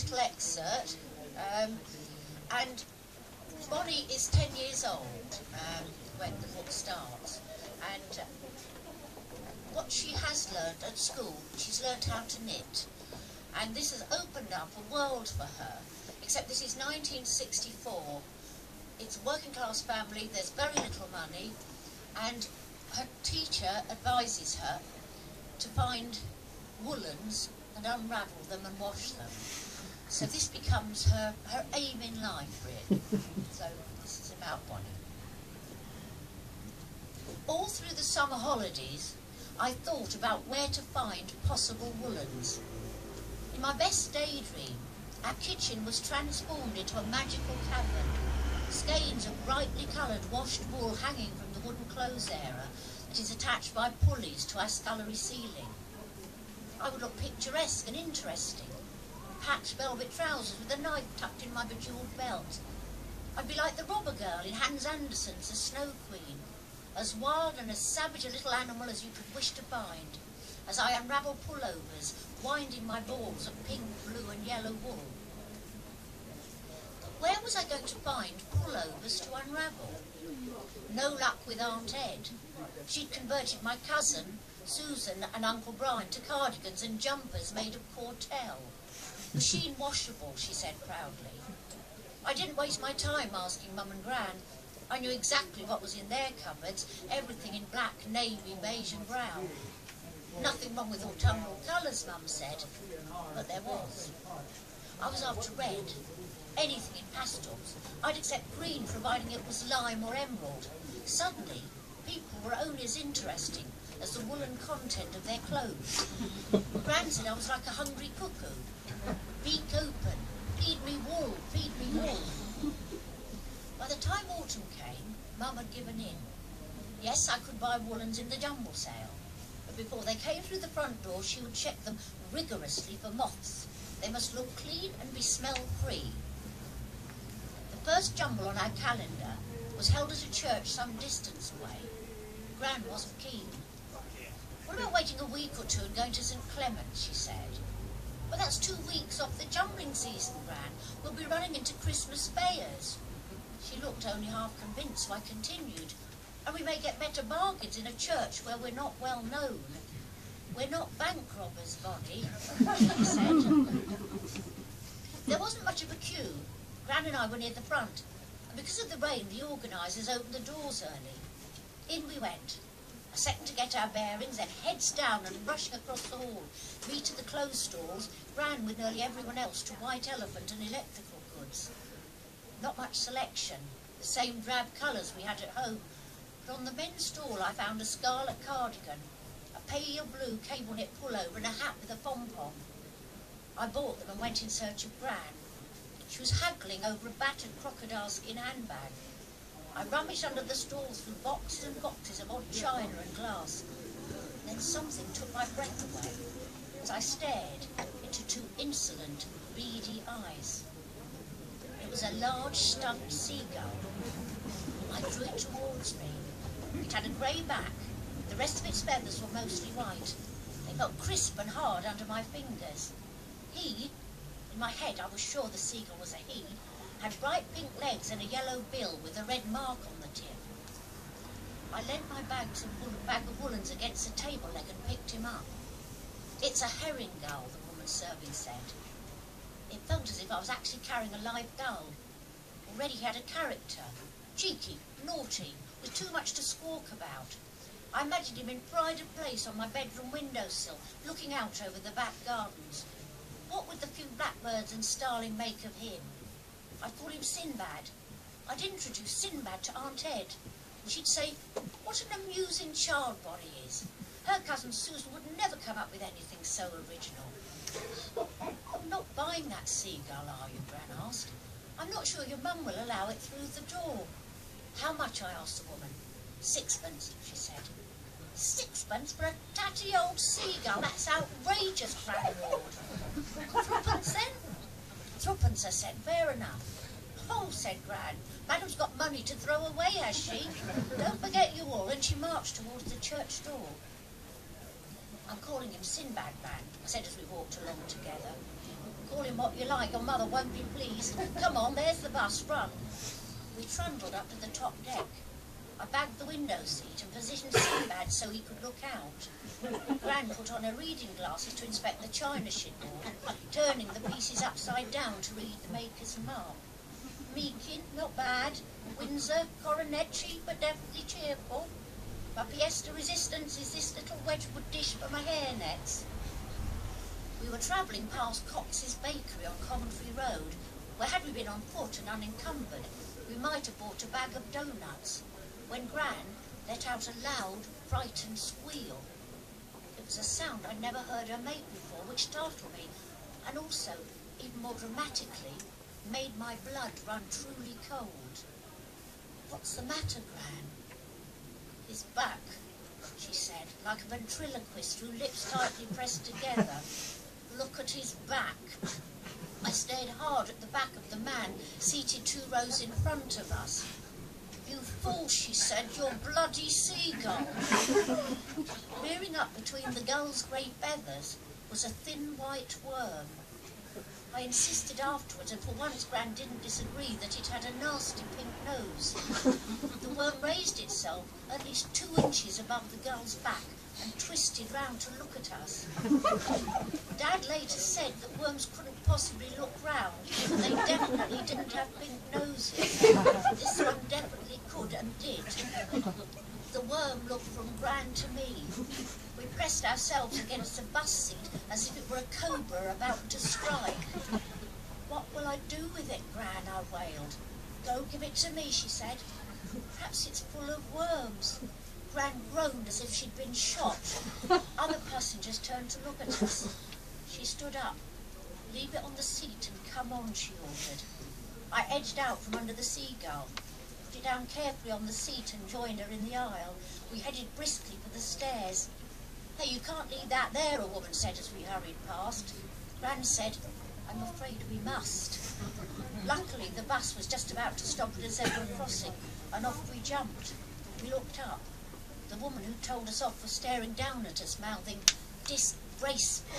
little excerpt, and Bonnie is 10 years old when the book starts, and what she has learned at school, she's learned how to knit, and this has opened up a world for her, except this is 1964, it's a working class family, there's very little money, and her teacher advises her to find woolens and unravel them and wash them. So this becomes her aim in life, really. So this is about Bonnie. All through the summer holidays, I thought about where to find possible woolens. In my best daydream, our kitchen was transformed into a magical cavern. Skeins of brightly coloured washed wool hanging from the wooden clothes area that is attached by pulleys to our scullery ceiling. I would look picturesque and interesting. Patched velvet trousers with a knife tucked in my bejewelled belt. I'd be like the robber girl in Hans Andersen's The Snow Queen, as wild and as savage a little animal as you could wish to find, as I unravel pullovers, winding my balls of pink, blue and yellow wool. But where was I going to find pullovers to unravel? No luck with Aunt Ed. She'd converted my cousin, Susan and Uncle Brian to cardigans and jumpers made of cortel. Machine washable, she said proudly. I didn't waste my time asking Mum and Gran. I knew exactly what was in their cupboards, everything in black, navy, beige and brown. Nothing wrong with autumnal colours, Mum said, but there was. I was after red, anything in pastels. I'd accept green providing it was lime or emerald. Suddenly, people were only as interesting as the woolen content of their clothes. Gran said I was like a hungry cuckoo. Beak open, feed me wool, feed me wool. By the time autumn came, Mum had given in. Yes, I could buy woolens in the jumble sale, but before they came through the front door, she would check them rigorously for moths. They must look clean and be smell-free. The first jumble on our calendar was held at a church some distance away. Gran wasn't keen. What about waiting a week or two and going to St Clement's, she said. Well, that's 2 weeks off the jumbling season, Gran. We'll be running into Christmas fairs. She looked only half convinced, so I continued. And we may get better bargains in a church where we're not well known. We're not bank robbers, Bonnie, she said. There wasn't much of a queue. Gran and I were near the front, and because of the rain, the organisers opened the doors early. In we went. A second to get our bearings, then heads down and rushing across the hall. Me to the clothes stalls, Gran with nearly everyone else to White Elephant and electrical goods. Not much selection, the same drab colours we had at home, but on the men's stall I found a scarlet cardigan, a pale blue cable knit pullover and a hat with a pom-pom. I bought them and went in search of Gran. She was haggling over a battered crocodile skin handbag. I rummaged under the stalls through boxes and boxes of odd china and glass. Then something took my breath away as I stared into 2 insolent, beady eyes. It was a large stuffed seagull. I drew it towards me. It had a grey back. The rest of its feathers were mostly white. They felt crisp and hard under my fingers. In my head I was sure the seagull was a he, had bright pink legs and a yellow bill with a red mark on the tip. I leant my bag of woolens against the table leg and picked him up. It's a herring gull, the woman serving said. It felt as if I was actually carrying a live gull. Already he had a character, cheeky, naughty, with too much to squawk about. I imagined him in pride of place on my bedroom windowsill, looking out over the back gardens. What would the few blackbirds and starling make of him? I called him Sinbad. I'd introduce Sinbad to Aunt Ed, and she'd say, what an amusing child Bonnie is. Her cousin Susan would never come up with anything so original. You're not buying that seagull, are you, Gran asked. I'm not sure your mum will allow it through the door. How much, I asked the woman. 6pence, she said. 6pence for a tatty old seagull? That's outrageous, Gran roared. 3pence then? 3pence, I said, fair enough. Oh, said Gran, Madam's got money to throw away, has she? Don't forget you all, and she marched towards the church door. I'm calling him Sinbad, Gran, I said as we walked along together. Call him what you like, your mother won't be pleased. Come on, there's the bus, run. We trundled up to the top deck. I bagged the window seat and positioned Sinbad so he could look out. Gran put on her reading glasses to inspect the china she'd bought, turning the pieces upside down to read the maker's mark. Meakin, not bad. Windsor, coronet, cheap but definitely cheerful. My pièce de resistance is this little Wedgwood dish for my hairnets. We were travelling past Cox's Bakery on Coventry Road, where had we been on foot and unencumbered, we might have bought a bag of doughnuts, when Gran let out a loud, frightened squeal. It was a sound I'd never heard her make before, which startled me, and also, even more dramatically, made my blood run truly cold. What's the matter, Gran? His back, she said, like a ventriloquist whose lips tightly pressed together. Look at his back. I stared hard at the back of the man seated 2 rows in front of us. You fool, she said, you're bloody seagull. Rearing up between the gull's grey feathers was a thin white worm. I insisted afterwards, and for once Gran didn't disagree, that it had a nasty pink nose. The worm raised itself at least 2 inches above the gull's back and twisted round to look at us. Dad later said that worms couldn't possibly look round, and they definitely didn't have pink noses. This one definitely could and did. The worm looked from Gran to me. We pressed ourselves against the bus seat as if it were a cobra about to strike. What will I do with it, Gran? I wailed. Go give it to me, she said. Perhaps it's full of worms. Gran groaned as if she'd been shot. Other passengers turned to look at us. She stood up. Leave it on the seat and come on, she ordered. I edged out from under the seagull, put it down carefully on the seat and joined her in the aisle. We headed briskly for the stairs. Hey, you can't leave that there, a woman said as we hurried past. Gran said, I'm afraid we must. Luckily, the bus was just about to stop at a zebra crossing, and off we jumped. We looked up. The woman who told us off was staring down at us, mouthing, disgraceful.